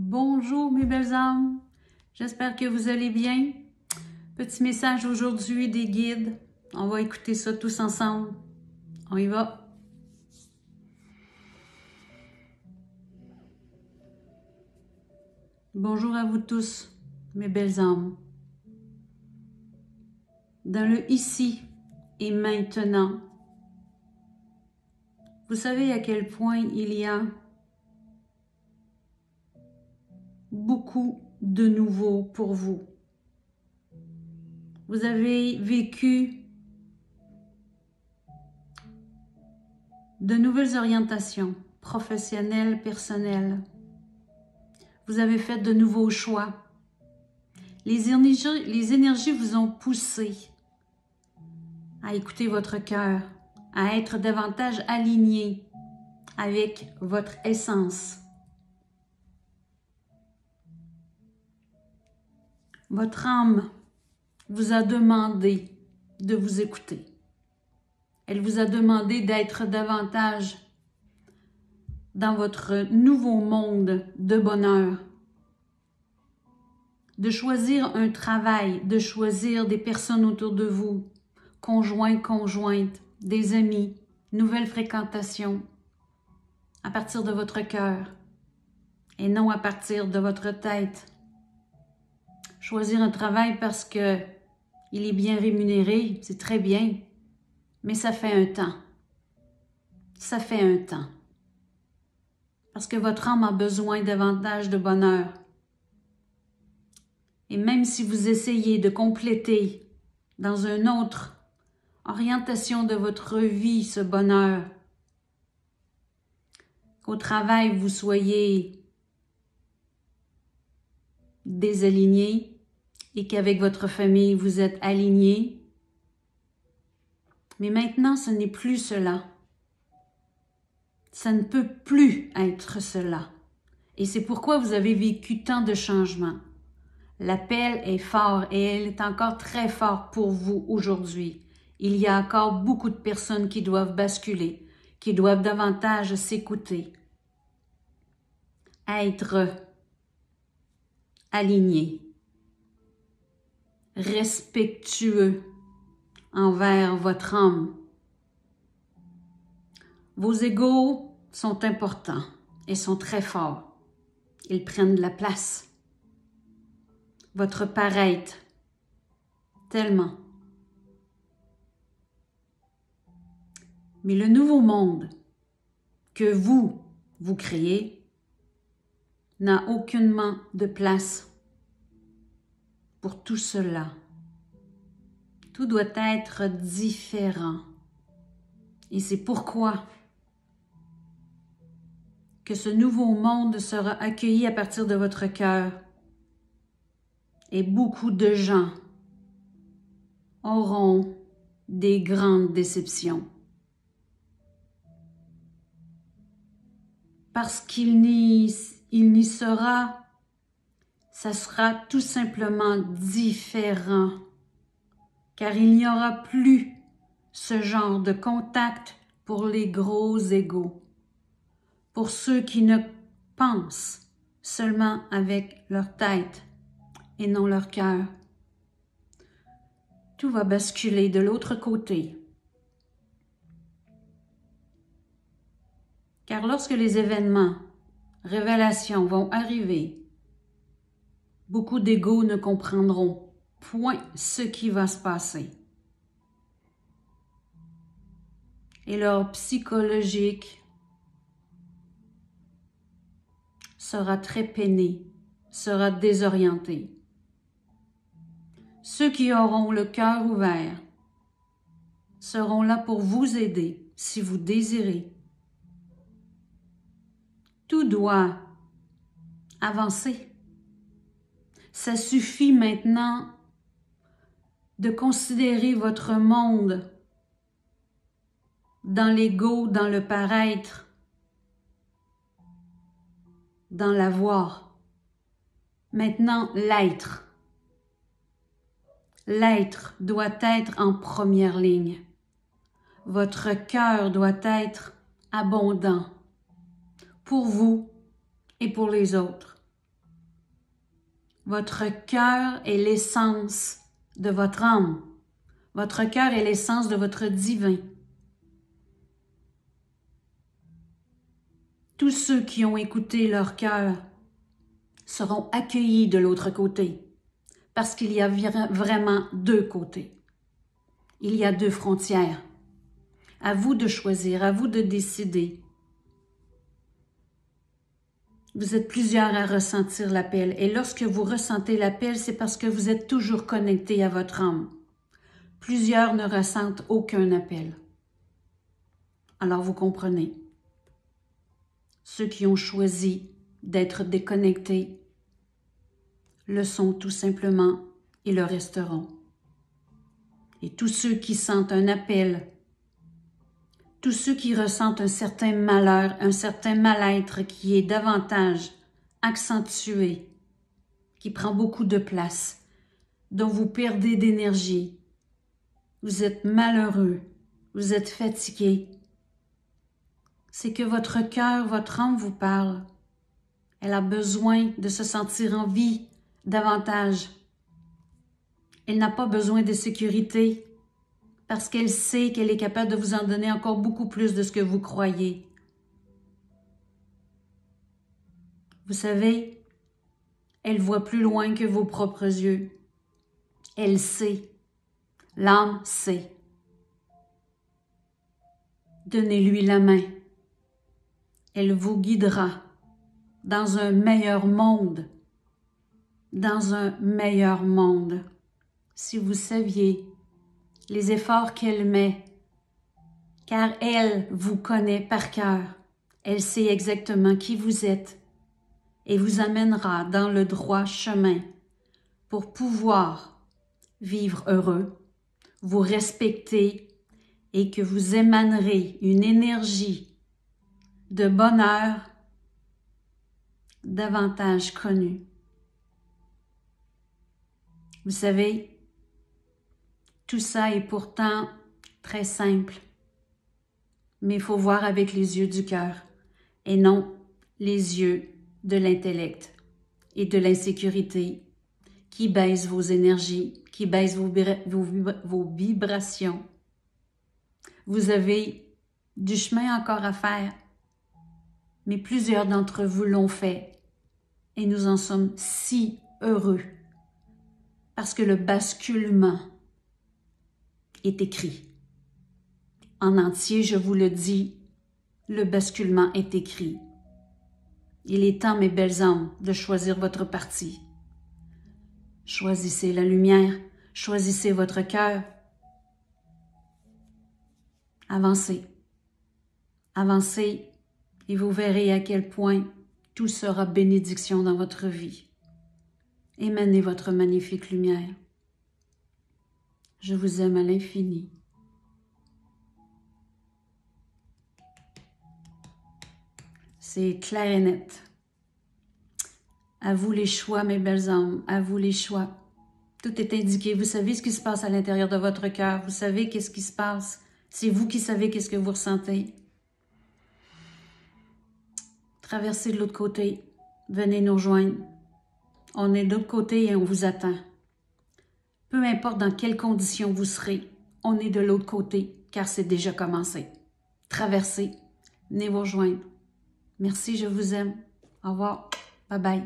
Bonjour mes belles âmes, j'espère que vous allez bien. Petit message aujourd'hui des guides, on va écouter ça tous ensemble. On y va. Bonjour à vous tous, mes belles âmes. Dans le ici et maintenant, vous savez à quel point il y a beaucoup de nouveau pour vous. Vous avez vécu de nouvelles orientations professionnelles, personnelles. Vous avez fait de nouveaux choix. Les énergies vous ont poussé à écouter votre cœur, à être davantage aligné avec votre essence. Votre âme vous a demandé de vous écouter. Elle vous a demandé d'être davantage dans votre nouveau monde de bonheur, de choisir un travail, de choisir des personnes autour de vous, conjoints, conjointes, des amis, nouvelles fréquentations, à partir de votre cœur et non à partir de votre tête. Choisir un travail parce que il est bien rémunéré, c'est très bien, mais ça fait un temps. Ça fait un temps. Parce que votre âme a besoin davantage de bonheur. Et même si vous essayez de compléter dans une autre orientation de votre vie ce bonheur, qu'au travail vous soyez désaligné et qu'avec votre famille vous êtes aligné, mais maintenant ce n'est plus cela. Ça ne peut plus être cela. Et c'est pourquoi vous avez vécu tant de changements. L'appel est fort et elle est encore très fort pour vous aujourd'hui. Il y a encore beaucoup de personnes qui doivent basculer, qui doivent davantage s'écouter, être alignés, respectueux envers votre âme. Vos égos sont importants et sont très forts. Ils prennent de la place. Votre paraître, tellement. Mais le nouveau monde que vous créez n'a aucunement de place pour tout cela. Tout doit être différent. Et c'est pourquoi que ce nouveau monde sera accueilli à partir de votre cœur. Et beaucoup de gens auront des grandes déceptions. Parce qu'il n'y sera, ça sera tout simplement différent. Car il n'y aura plus ce genre de contact pour les gros égos. Pour ceux qui ne pensent seulement avec leur tête et non leur cœur. Tout va basculer de l'autre côté. Car lorsque les événements, révélations vont arriver, beaucoup d'égos ne comprendront point ce qui va se passer. Et leur psychologique sera très peiné, sera désorienté. Ceux qui auront le cœur ouvert seront là pour vous aider si vous désirez. Tout doit avancer. Ça suffit maintenant de considérer votre monde dans l'ego, dans le paraître, dans l'avoir. Maintenant, l'être. L'être doit être en première ligne. Votre cœur doit être abondant pour vous et pour les autres. Votre cœur est l'essence de votre âme. Votre cœur est l'essence de votre divin. Tous ceux qui ont écouté leur cœur seront accueillis de l'autre côté, parce qu'il y a vraiment deux côtés. Il y a deux frontières. À vous de choisir, à vous de décider. Vous êtes plusieurs à ressentir l'appel. Et lorsque vous ressentez l'appel, c'est parce que vous êtes toujours connecté à votre âme. Plusieurs ne ressentent aucun appel. Alors vous comprenez. Ceux qui ont choisi d'être déconnectés le sont tout simplement et le resteront. Et tous ceux qui sentent un appel, tous ceux qui ressentent un certain malheur, un certain mal-être qui est davantage accentué, qui prend beaucoup de place, dont vous perdez d'énergie, vous êtes malheureux, vous êtes fatigué, c'est que votre cœur, votre âme vous parle. Elle a besoin de se sentir en vie davantage. Elle n'a pas besoin de sécurité parce qu'elle sait qu'elle est capable de vous en donner encore beaucoup plus de ce que vous croyez. Vous savez, elle voit plus loin que vos propres yeux. Elle sait. L'âme sait. Donnez-lui la main. Elle vous guidera dans un meilleur monde. Dans un meilleur monde. Si vous saviez les efforts qu'elle met, car elle vous connaît par cœur. Elle sait exactement qui vous êtes et vous amènera dans le droit chemin pour pouvoir vivre heureux, vous respecter et que vous émanerez une énergie de bonheur davantage connue. Vous savez, tout ça est pourtant très simple, mais il faut voir avec les yeux du cœur et non les yeux de l'intellect et de l'insécurité qui baissent vos énergies, qui baissent vos vibrations. Vous avez du chemin encore à faire, mais plusieurs d'entre vous l'ont fait et nous en sommes si heureux parce que le basculement est écrit. En entier, je vous le dis, le basculement est écrit. Il est temps, mes belles âmes, de choisir votre parti. Choisissez la lumière, choisissez votre cœur. Avancez. Avancez et vous verrez à quel point tout sera bénédiction dans votre vie. Émanez votre magnifique lumière. Je vous aime à l'infini. C'est clair et net. À vous les choix, mes belles âmes. À vous les choix. Tout est indiqué. Vous savez ce qui se passe à l'intérieur de votre cœur. Vous savez qu'est-ce qui se passe. C'est vous qui savez qu'est-ce que vous ressentez. Traversez de l'autre côté. Venez nous rejoindre. On est de l'autre côté et on vous attend. Peu importe dans quelles conditions vous serez, on est de l'autre côté, car c'est déjà commencé. Traversez, venez vous rejoindre. Merci, je vous aime. Au revoir. Bye bye.